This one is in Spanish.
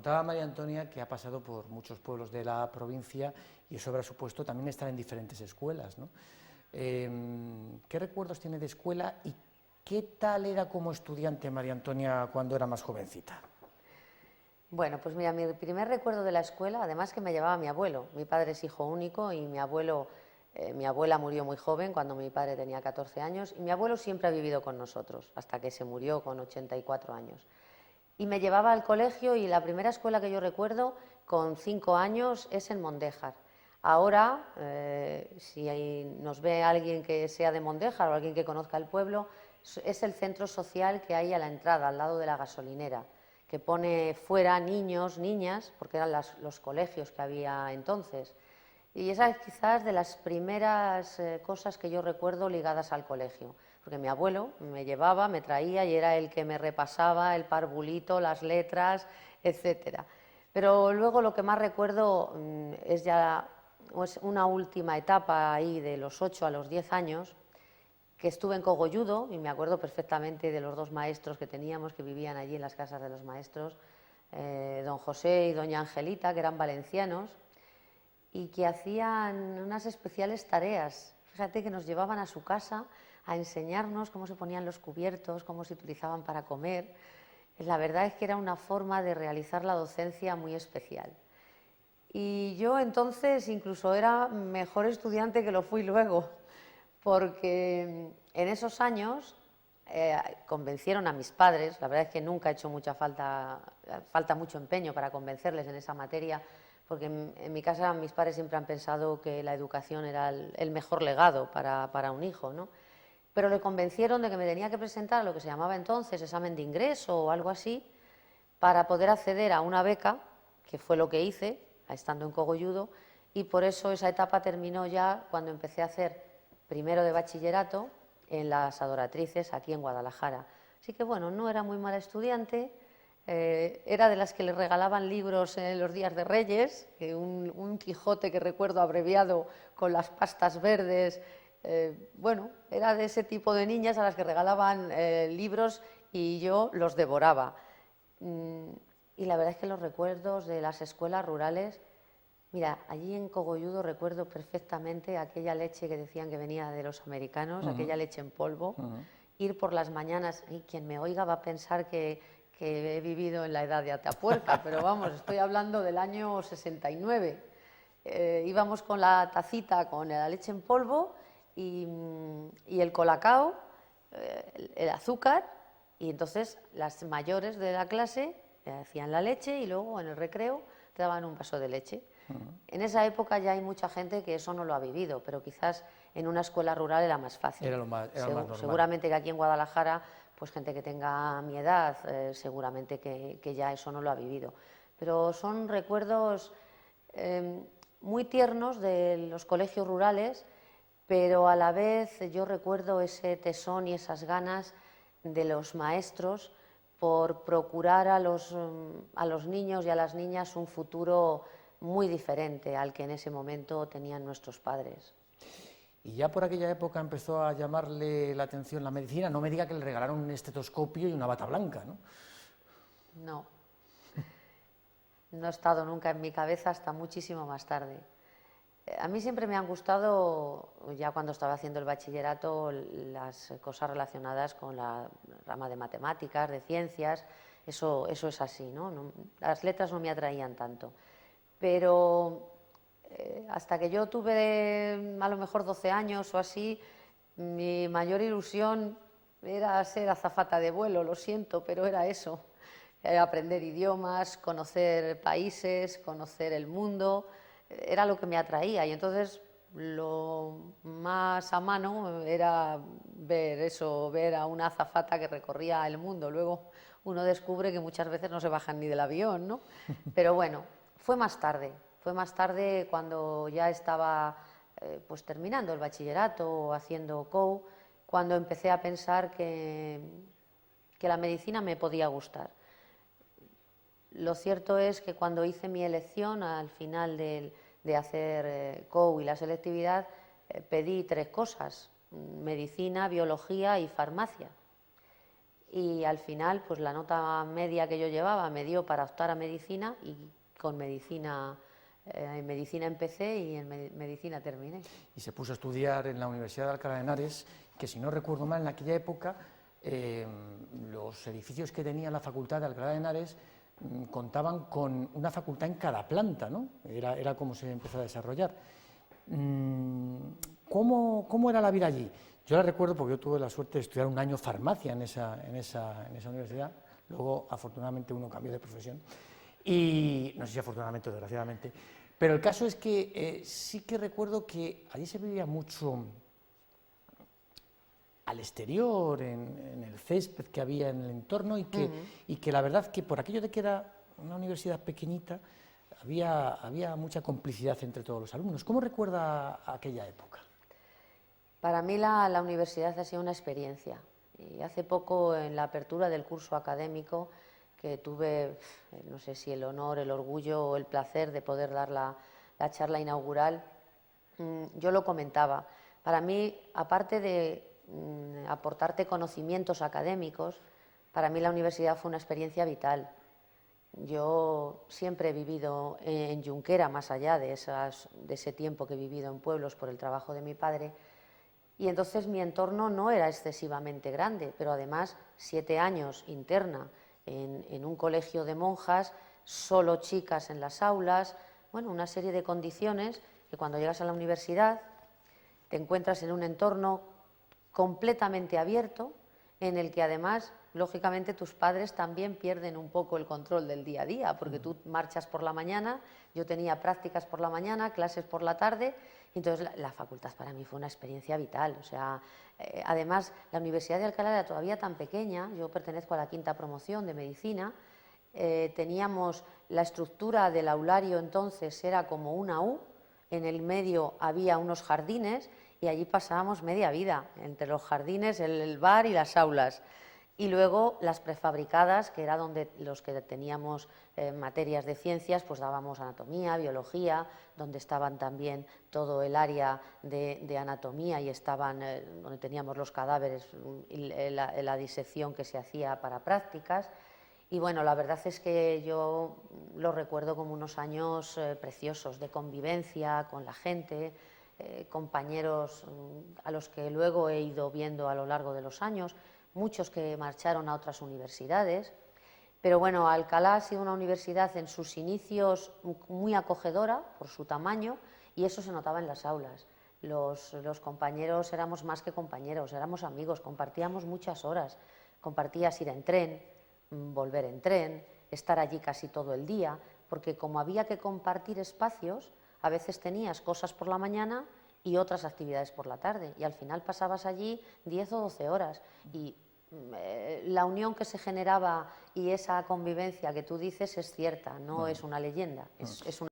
contaba María Antonia que ha pasado por muchos pueblos de la provincia y eso habrá supuesto también estar en diferentes escuelas, ¿no? ¿Qué recuerdos tiene de escuela y qué tal era como estudiante María Antonia cuando era más jovencita? Bueno, pues mira, mi primer recuerdo de la escuela, además que me llevaba mi abuelo. Mi padre es hijo único y mi abuela murió muy joven, cuando mi padre tenía 14 años, y mi abuelo siempre ha vivido con nosotros, hasta que se murió con 84 años. Y me llevaba al colegio y la primera escuela que yo recuerdo, con 5 años, es en Mondéjar. Ahora, si nos ve alguien que sea de Mondéjar o alguien que conozca el pueblo, es el centro social que hay a la entrada, al lado de la gasolinera, que pone fuera niños, niñas, porque eran los colegios que había entonces. Y esa es quizás de las primeras cosas que yo recuerdo ligadas al colegio, porque mi abuelo me llevaba, me traía y era el que me repasaba el parvulito, las letras, etcétera. Pero luego lo que más recuerdo es ya una última etapa ahí de los 8 a los 10 años, que estuve en Cogolludo y me acuerdo perfectamente de los dos maestros que teníamos, que vivían allí en las casas de los maestros, don José y doña Angelita, que eran valencianos, y que hacían unas especiales tareas. Fíjate que nos llevaban a su casa a enseñarnos cómo se ponían los cubiertos, cómo se utilizaban para comer. La verdad es que era una forma de realizar la docencia muy especial. Y yo entonces incluso era mejor estudiante que lo fui luego, porque en esos años convencieron a mis padres. La verdad es que nunca he hecho falta mucho empeño para convencerles en esa materia, porque en mi casa mis padres siempre han pensado que la educación era el mejor legado para un hijo, ¿no? Pero le convencieron de que me tenía que presentar a lo que se llamaba entonces examen de ingreso o algo así, para poder acceder a una beca, que fue lo que hice, estando en Cogolludo, y por eso esa etapa terminó ya cuando empecé a hacer primero de bachillerato en las Adoratrices, aquí en Guadalajara. Así que bueno, no era muy mala estudiante, era de las que le regalaban libros en los días de Reyes, un Quijote que recuerdo abreviado con las pastas verdes. Bueno, era de ese tipo de niñas a las que regalaban libros y yo los devoraba. Y la verdad es que los recuerdos de las escuelas rurales, mira, allí en Cogolludo recuerdo perfectamente aquella leche que decían que venía de los americanos, aquella leche en polvo, ir por las mañanas, y quien me oiga va a pensar que he vivido en la edad de Atapuerca, pero vamos, estoy hablando del año 69. Íbamos con la tacita con la leche en polvo y el colacao, el azúcar, y entonces las mayores de la clase hacían la leche y luego en el recreo te daban un vaso de leche. En esa época ya hay mucha gente que eso no lo ha vivido, pero quizás en una escuela rural era más fácil. Era lo más normal. Seguramente que aquí en Guadalajara, pues gente que tenga mi edad, seguramente que ya eso no lo ha vivido. Pero son recuerdos muy tiernos de los colegios rurales, pero a la vez yo recuerdo ese tesón y esas ganas de los maestros por procurar a los niños y a las niñas un futuro muy diferente al que en ese momento tenían nuestros padres. Y ya por aquella época empezó a llamarle la atención la medicina. No me diga que le regalaron un estetoscopio y una bata blanca, ¿no? No, no ha estado nunca en mi cabeza hasta muchísimo más tarde. A mí siempre me han gustado, ya cuando estaba haciendo el bachillerato, las cosas relacionadas con la rama de matemáticas, de ciencias. Eso es así, ¿no? Las letras no me atraían tanto. Pero hasta que yo tuve a lo mejor 12 años o así, mi mayor ilusión era ser azafata de vuelo, lo siento, pero era eso. Aprender idiomas, conocer países, conocer el mundo, era lo que me atraía. Y entonces lo más a mano era ver eso, ver a una azafata que recorría el mundo. Luego uno descubre que muchas veces no se bajan ni del avión, ¿no? Pero bueno, fue más tarde cuando ya estaba pues terminando el bachillerato o haciendo COU, cuando empecé a pensar que la medicina me podía gustar. Lo cierto es que cuando hice mi elección, al final de hacer COU y la selectividad, pedí 3 cosas: medicina, biología y farmacia. y al final pues la nota media que yo llevaba me dio para optar a medicina y con medicina, en medicina empecé y en medicina terminé. Y se puso a estudiar en la Universidad de Alcalá de Henares, que si no recuerdo mal, en aquella época los edificios que tenía la Facultad de Alcalá de Henares contaban con una facultad en cada planta, ¿no? Era como se empezó a desarrollar. ¿Cómo era la vida allí? Yo la recuerdo porque yo tuve la suerte de estudiar un año farmacia en esa universidad, luego afortunadamente uno cambió de profesión, y no sé si afortunadamente o desgraciadamente, pero el caso es que sí que recuerdo que allí se vivía mucho al exterior, en el césped que había en el entorno, y que la verdad que por aquello de que era una universidad pequeñita, había mucha complicidad entre todos los alumnos. ¿Cómo recuerda aquella época? Para mí la universidad ha sido una experiencia, y hace poco en la apertura del curso académico que tuve, no sé si el honor, el orgullo o el placer de poder dar la charla inaugural, yo lo comentaba. Para mí, aparte de aportarte conocimientos académicos, para mí la universidad fue una experiencia vital. Yo siempre he vivido en Junquera, más allá de ese tiempo que he vivido en pueblos por el trabajo de mi padre, y entonces mi entorno no era excesivamente grande, pero además 7 años interna en un colegio de monjas, solo chicas en las aulas, bueno, una serie de condiciones que cuando llegas a la universidad te encuentras en un entorno completamente abierto, en el que además, lógicamente, tus padres también pierden un poco el control del día a día, porque tú marchas por la mañana, yo tenía prácticas por la mañana, clases por la tarde, y entonces la facultad para mí fue una experiencia vital. O sea, además, la Universidad de Alcalá era todavía tan pequeña, yo pertenezco a la 5ª promoción de medicina, teníamos la estructura del aulario entonces era como una U, en el medio había unos jardines y allí pasábamos media vida, entre los jardines, el bar y las aulas. Y luego las prefabricadas, que era donde los que teníamos materias de ciencias, pues dábamos anatomía, biología, donde estaban también todo el área de anatomía y estaban donde teníamos los cadáveres y la disección que se hacía para prácticas. Y bueno, la verdad es que yo lo recuerdo como unos años preciosos de convivencia con la gente, compañeros a los que luego he ido viendo a lo largo de los años, muchos que marcharon a otras universidades, pero bueno, Alcalá ha sido una universidad en sus inicios muy acogedora por su tamaño y eso se notaba en las aulas. Los compañeros éramos más que compañeros, éramos amigos, compartíamos muchas horas, compartías ir en tren, volver en tren, estar allí casi todo el día, porque como había que compartir espacios, a veces tenías cosas por la mañana y otras actividades por la tarde, y al final pasabas allí 10 o 12 horas, y la unión que se generaba y esa convivencia que tú dices es cierta, no es una leyenda, es una